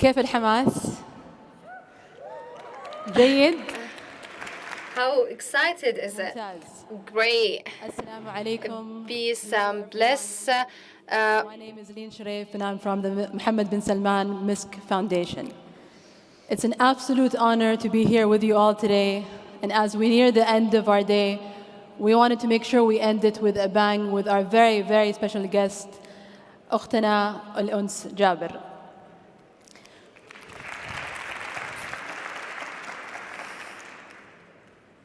كيف الحماس؟ جيد؟ How excited is it? ممتاز. Great. السلام عليكم. Peace and bliss. My name is Leen Sheraiff and I'm from the Mohammed bin Salman Misk Foundation. It's an absolute honor to be here with you all today. And as we near the end of our day, we wanted to make sure we end it with a bang with our very, very special guest, أختنا Ons Jabeur.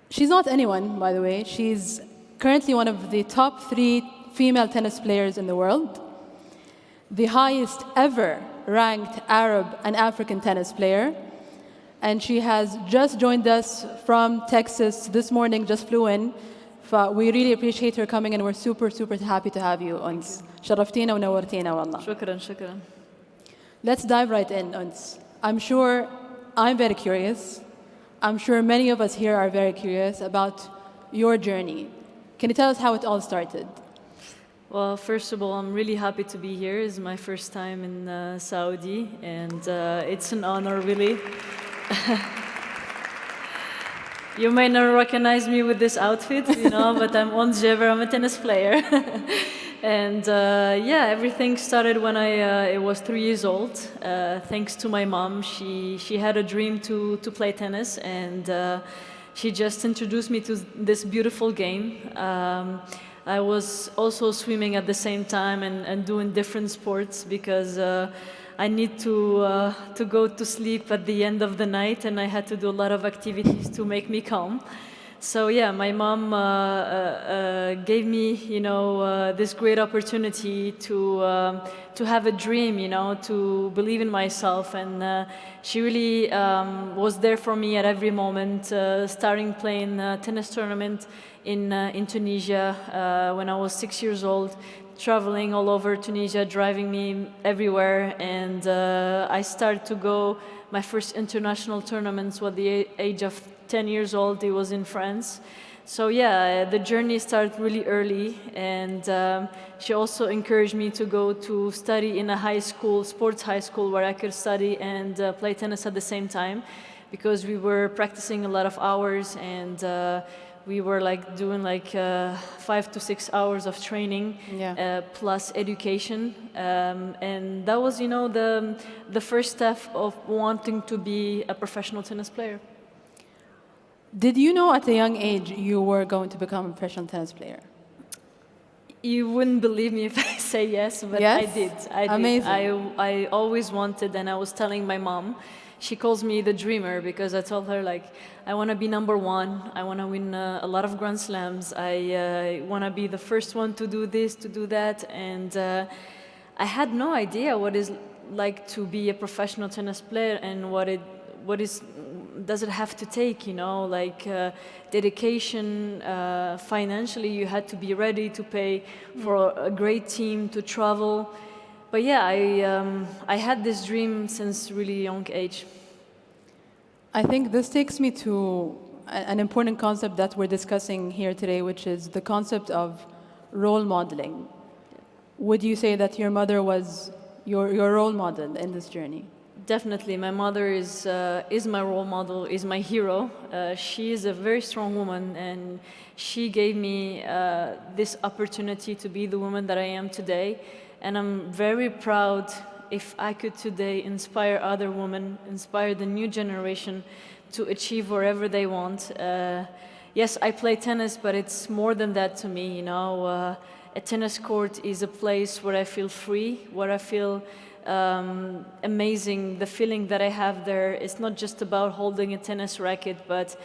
She's not anyone, by the way. She's currently one of the top 3 female tennis players in the world, the highest ever ranked Arab and African tennis player, and she has just joined us from Texas this morning, just flew in. We really appreciate her coming and we're super, super happy to have you, Ons. شرفتينا ونورتينا والله. شكرا. Let's dive right in, Ons. I'm sure I'm very curious. I'm sure many of us here are very curious about your journey. Can you tell us how it all started? Well, first of all, I'm really happy to be here. It's my first time in Saudi, and it's an honor, really. You may not recognize me with this outfit, but I'm Ons Jabeur, I'm a tennis player. And everything started when I was 3 years old. Thanks to my mom, she had a dream to play tennis, and she just introduced me to this beautiful game. I was also swimming at the same time and doing different sports because I need to go to sleep at the end of the night, and I had to do a lot of activities to make me calm. So yeah, my mom gave me, this great opportunity to have a dream, to believe in myself, and she really was there for me at every moment. Starting playing tennis tournament in Tunisia when I was 6 years old, traveling all over Tunisia, driving me everywhere, and I started to go my first international tournaments at the age of 10 years old. It was in France. So yeah, the journey started really early, and she also encouraged me to go to study in a high school, sports high school, where I could study and play tennis at the same time, because we were practicing a lot of hours, and we were doing 5 to 6 hours of training, plus education, and that was, the first step of wanting to be a professional tennis player. Did you know at a young age you were going to become a professional tennis player? You wouldn't believe me if I say yes, but yes? I did. Amazing. I always wanted, and I was telling my mom. She calls me the dreamer because I told her, I want to be number 1. I want to win a lot of Grand Slams. I want to be the first one to do this, to do that. And I had no idea what it's like to be a professional tennis player and what does it have to take, dedication, financially. You had to be ready to pay for a great team, to travel. But yeah, I had this dream since really young age. I think this takes me to an important concept that we're discussing here today, which is the concept of role modeling. Would you say that your mother was your role model in this journey? Definitely, my mother is my role model, is my hero. She is a very strong woman, and she gave me this opportunity to be the woman that I am today. And I'm very proud if I could today inspire other women, inspire the new generation to achieve wherever they want. Yes, I play tennis, but it's more than that to me. A tennis court is a place where I feel free, where I feel amazing. The feeling that I have there is not just about holding a tennis racket, but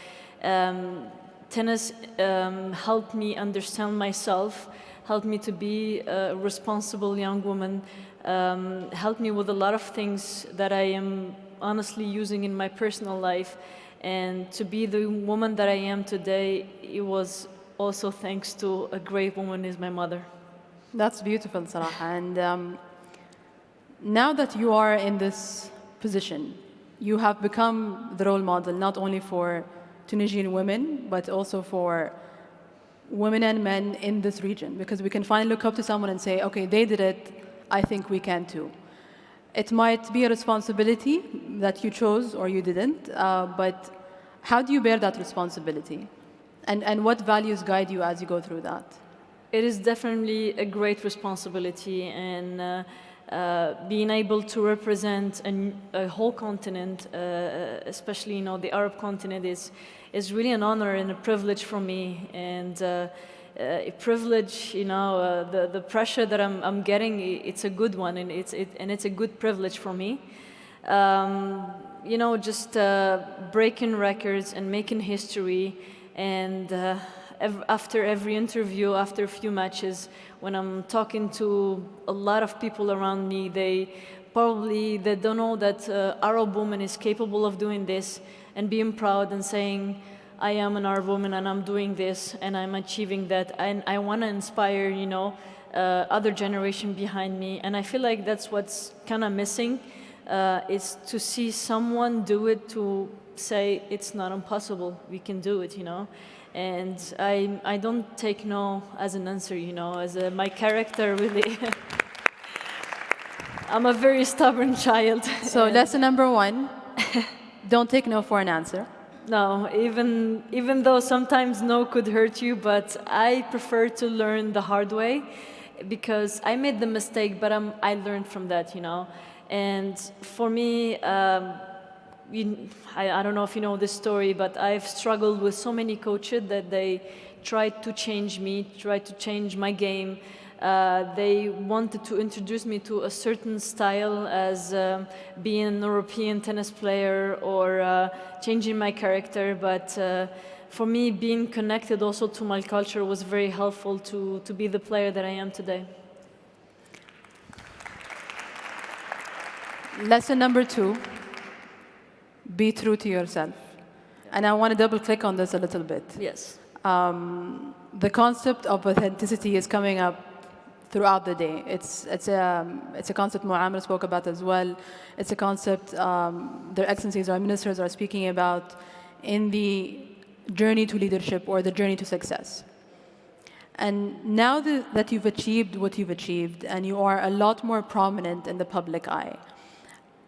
tennis helped me understand myself, helped me to be a responsible young woman, helped me with a lot of things that I am honestly using in my personal life. And to be the woman that I am today, it was also thanks to a great woman, is my mother. That's beautiful, Sarah. And now that you are in this position, you have become the role model not only for Tunisian women, but also for women and men in this region, because we can finally look up to someone and say, okay, they did it, I think we can too. It might be a responsibility that you chose or you didn't, but how do you bear that responsibility? And what values guide you as you go through that? It is definitely a great responsibility, and being able to represent a whole continent, especially the Arab continent, is really an honor and a privilege for me. And a privilege, the pressure that I'm getting, it's a good one, and it's a good privilege for me. Just breaking records and making history, and after every interview, after a few matches, when I'm talking to a lot of people around me, they don't know that Arab woman is capable of doing this, and being proud and saying, I am an Arab woman and I'm doing this and I'm achieving that, and I want to inspire, other generation behind me. And I feel like that's what's kind of missing, is to see someone do it, to say it's not impossible, we can do it, And I don't take no as an answer, as my character really. I'm a very stubborn child. So lesson number 1, don't take no for an answer. No, even though sometimes no could hurt you, but I prefer to learn the hard way, because I made the mistake, but I learned from that, And for me, I don't know if you know this story, but I've struggled with so many coaches that they tried to change me, tried to change my game. They wanted to introduce me to a certain style as being an European tennis player, or changing my character. But for me, being connected also to my culture was very helpful to be the player that I am today. Lesson number 2, be true to yourself. And I want to double click on this a little bit. Yes. The concept of authenticity is coming up throughout the day. It's a concept Muammer spoke about as well. It's a concept their excellencies, our ministers, are speaking about in the journey to leadership or the journey to success. And now that you've achieved what you've achieved and you are a lot more prominent in the public eye,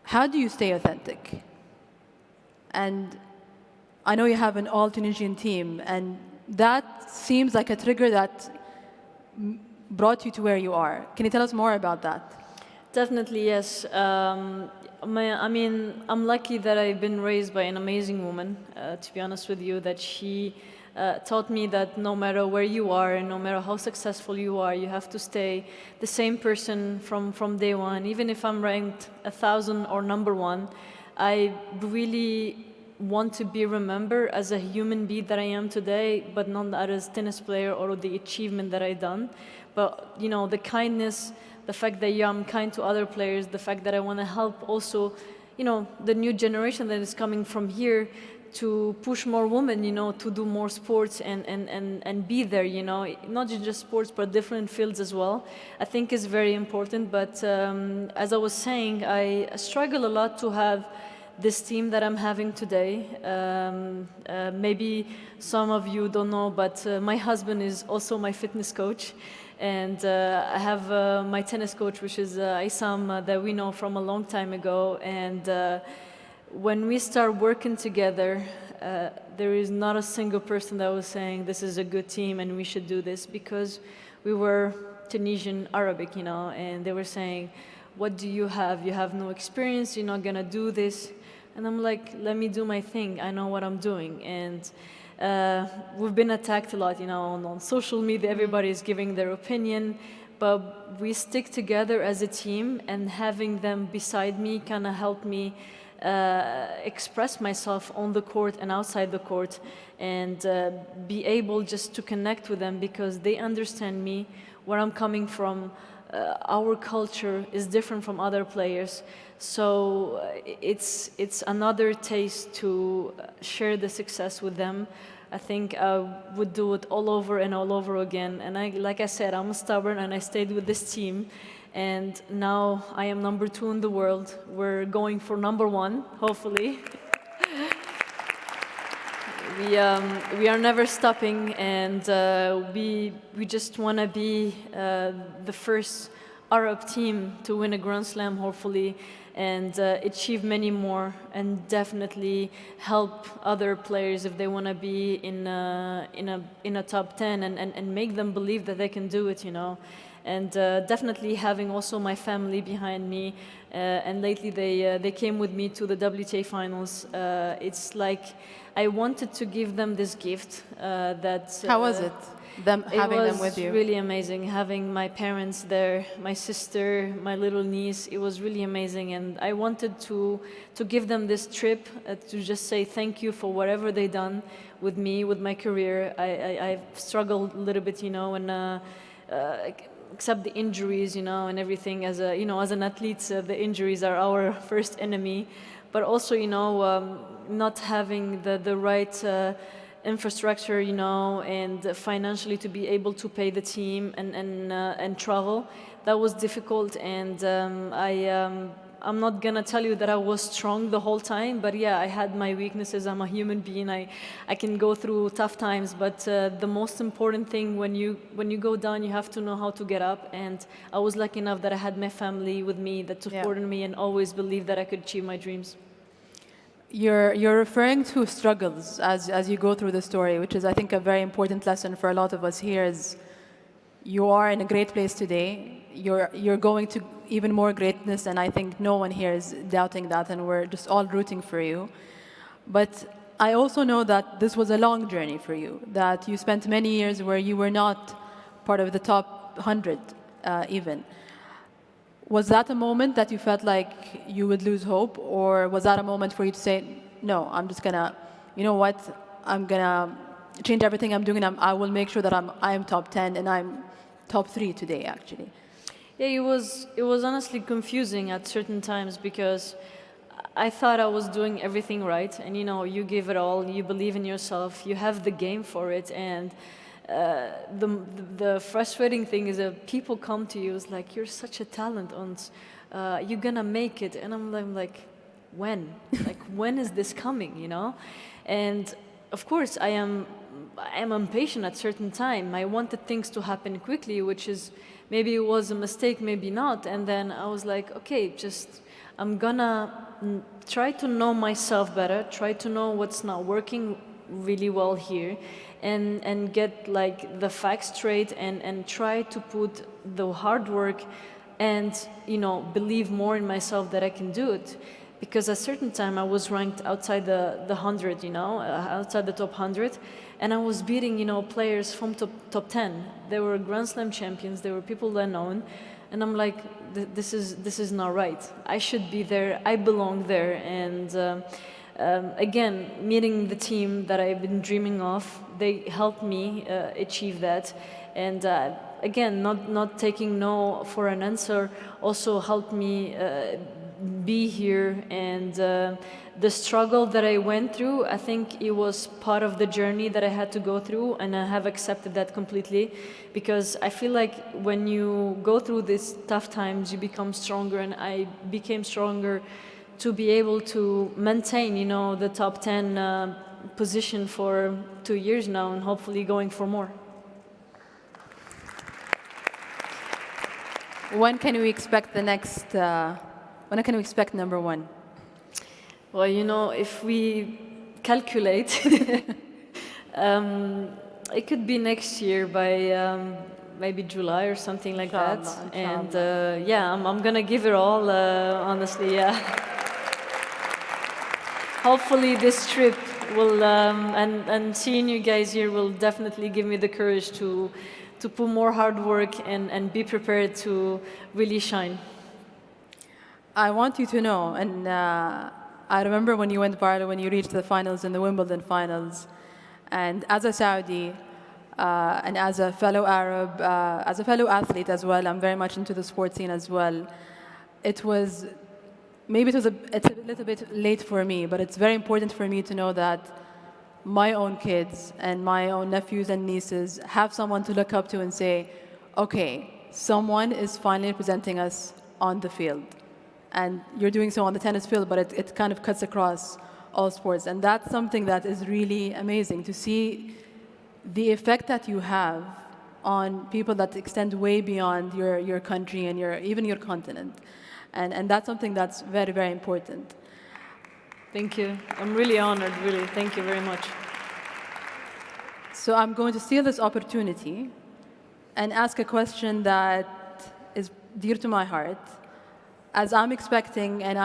how do you stay authentic? And I know you have an all-Tunisian team, and that seems like a trigger that brought you to where you are. Can you tell us more about that? Definitely, yes. I'm lucky that I've been raised by an amazing woman, to be honest with you, that she taught me that no matter where you are and no matter how successful you are, you have to stay the same person from day one. Even if I'm ranked 1,000 or number 1, I really want to be remembered as a human being that I am today, but not as a tennis player or the achievement that I've done. But, the kindness, the fact that I'm kind to other players, the fact that I want to help also, the new generation that is coming from here, to push more women, to do more sports and be there, not just sports, but different fields as well. I think is very important. But as I was saying, I struggle a lot to have this team that I'm having today. Maybe some of you don't know, but my husband is also my fitness coach. And I have my tennis coach, which is Isam, that we know from a long time ago. And when we start working together, there is not a single person that was saying this is a good team and we should do this, because we were Tunisian Arabic, and they were saying, what do you have? You have no experience, you're not gonna do this. And I'm like, let me do my thing, I know what I'm doing. And we've been attacked a lot, on social media, everybody is giving their opinion, but we stick together as a team, and having them beside me kind of helped me express myself on the court and outside the court, and be able just to connect with them, because they understand me, where I'm coming from. Our culture is different from other players, so it's another taste to share the success with them. I think I would do it all over and all over again. And like I said, I'm stubborn, and I stayed with this team. And now I am number 2 in the world. We're going for number 1, hopefully. We are never stopping, and we just want to be the first Arab team to win a Grand Slam, hopefully. and achieve many more, and definitely help other players if they want to be in a top 10, and make them believe that they can do it, you know. And definitely having also my family behind me, and lately they came with me to the WTA finals. It's like I wanted to give them this gift that. How was it? Having them with you? It was really amazing, having my parents there, my sister, my little niece. It was really amazing, and I wanted to give them this trip, to just say thank you for whatever they done with me, with my career. I've struggled a little bit, you know, and except the injuries, you know, and everything. As a, you know, as an athlete, the injuries are our first enemy, but also, you know, not having the right infrastructure, you know, and financially to be able to pay the team and travel. That was difficult, and I'm not gonna tell you that I was strong the whole time, but yeah, I had my weaknesses. I'm a human being. I can go through tough times, but the most important thing when you go down, you have to know how to get up. And I was lucky enough that I had my family with me that supported me and always believed that I could achieve my dreams. You're referring to struggles as you go through the story, which is, I think, a very important lesson for a lot of us here. Is you are in a great place today. You're going to even more greatness, and I think no one here is doubting that, and we're just all rooting for you. But I also know that this was a long journey for you, that you spent many years where you were not part of the top 100 even. Was that a moment that you felt like you would lose hope, or was that a moment for you to say, no, I'm just gonna, you know what, I'm gonna change everything I'm doing, and I will make sure that I am top 10 and I'm top 3 today, actually? Yeah, it was honestly confusing at certain times, because I thought I was doing everything right, and you know, you give it all, you believe in yourself, you have the game for it, and the frustrating thing is that people come to you, it's like, you're such a talent, Ons, you're gonna make it, and I'm like, when? Like, when is this coming, you know? And of course, I am impatient at certain time. I wanted things to happen quickly, which is, maybe it was a mistake, maybe not. And then I was like, okay, I'm gonna try to know myself better, try to know what's not working really well here, and get like the facts straight, and try to put the hard work and, you know, believe more in myself that I can do it. Because at a certain time I was ranked outside the 100, you know, outside the top 100, and I was beating, you know, players from top 10. They were Grand Slam champions, they were people that I known, and I'm like, this is not right. I should be there, I belong there. And again, meeting the team that I've been dreaming of, they helped me achieve that. And again, not taking no for an answer also helped me be here. And the struggle that I went through, I think it was part of the journey that I had to go through, and I have accepted that completely, because I feel like when you go through these tough times, you become stronger, and I became stronger to be able to maintain, you know, the top 10 position for 2 years now, and hopefully going for more. When can we expect the next? When can we expect number 1? Well, you know, if we calculate, it could be next year by maybe July or something like that. And yeah, I'm gonna give it all, honestly, yeah. Hopefully this trip will, and seeing you guys here will definitely give me the courage to put more hard work and be prepared to really shine. I want you to know, and I remember when you went viral, when you reached the finals in the Wimbledon finals, and as a Saudi and as a fellow Arab, as a fellow athlete as well, I'm very much into the sports scene as well. It's a little bit late for me, but it's very important for me to know that my own kids and my own nephews and nieces have someone to look up to and say, okay, someone is finally representing us on the field. And you're doing so on the tennis field, but it kind of cuts across all sports. And that's something that is really amazing, to see the effect that you have on people that extend way beyond your country and even your continent. And that's something that's very, very important. Thank you. I'm really honored, really. Thank you very much. So I'm going to steal this opportunity and ask a question that is dear to my heart, as I'm expecting, and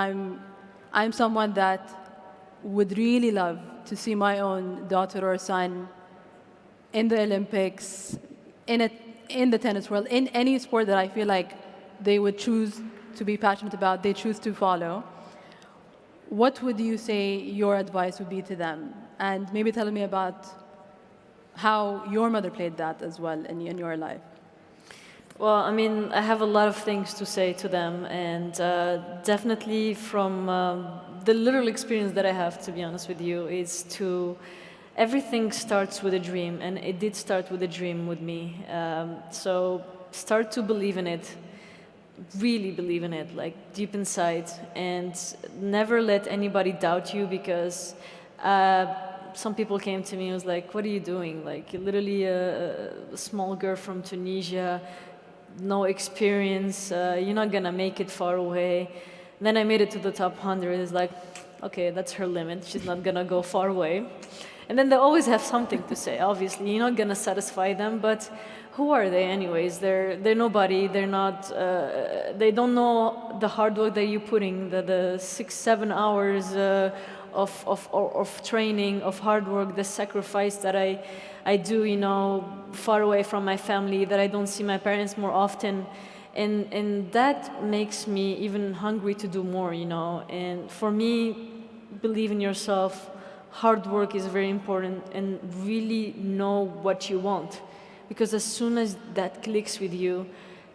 I'm someone that would really love to see my own daughter or son in the Olympics, in the tennis world, in any sport that I feel like they would choose to be passionate about, they choose to follow. What would you say your advice would be to them? And maybe tell me about how your mother played that as well in your life. Well, I mean, I have a lot of things to say to them, and definitely from the little experience that I have, to be honest with you, is to everything starts with a dream, and it did start with a dream with me. So start to believe in it, really believe in it, like deep inside, and never let anybody doubt you, because some people came to me and was like, what are you doing? Like, you're literally a small girl from Tunisia, no experience, you're not gonna make it far away. Then I made it to the top 100. It's like, okay, that's her limit. She's not gonna go far away. And then they always have something to say. Obviously, you're not gonna satisfy them, but who are they anyways? They're nobody. They're not. They don't know the hard work that you're putting, the 6-7 hours of training, of hard work, the sacrifice that I do, you know, far away from my family, that I don't see my parents more often. And that makes me even hungry to do more, you know. And for me, believe in yourself, hard work is very important, and really know what you want. Because as soon as that clicks with you,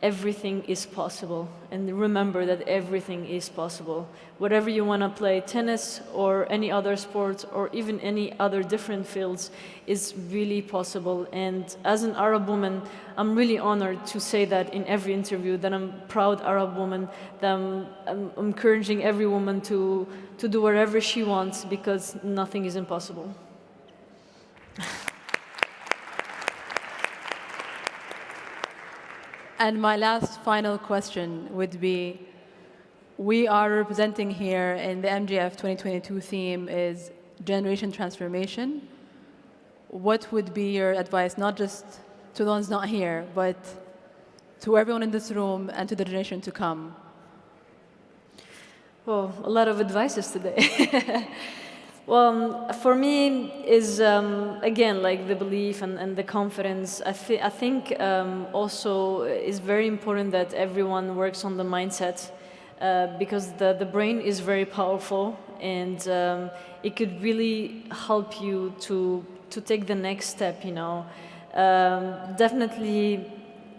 everything is possible. And remember that everything is possible. Whatever you want to play, tennis or any other sport or even any other different fields, is really possible. And as an Arab woman, I'm really honored to say that in every interview, that I'm a proud Arab woman, that I'm encouraging every woman to do whatever she wants, because nothing is impossible. And my last final question would be, we are representing here in the MGF 2022 theme is generation transformation. What would be your advice, not just to the ones not here, but to everyone in this room and to the generation to come? Well, a lot of advices today. Well, for me is, again, like the belief and the confidence. I think also is very important that everyone works on the mindset, because the brain is very powerful, and it could really help you to take the next step, you know. Definitely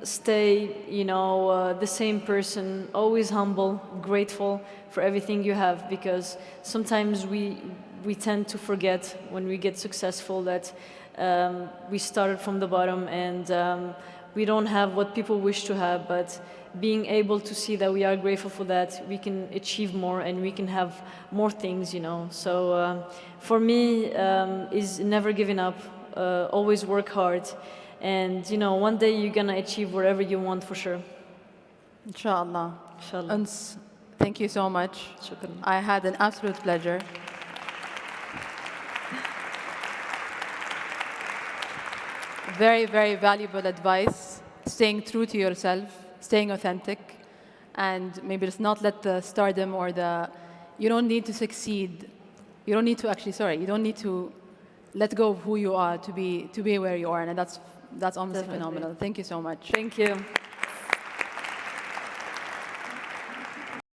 stay, you know, the same person, always humble, grateful for everything you have, because sometimes we tend to forget when we get successful that we started from the bottom, and we don't have what people wish to have, but being able to see that we are grateful for that, we can achieve more and we can have more things, you know. So for me, is never giving up, always work hard, and you know, one day you're gonna achieve whatever you want for sure. Inshallah. Inshallah. Ons, thank you so much. Shukran. I had an absolute pleasure. Very, very valuable advice. Staying true to yourself, staying authentic, and maybe just not let the stardom or you don't need to succeed. You don't need to you don't need to let go of who you are to be where you are, and that's honestly Definitely. phenomenal. Thank you so much. Thank you.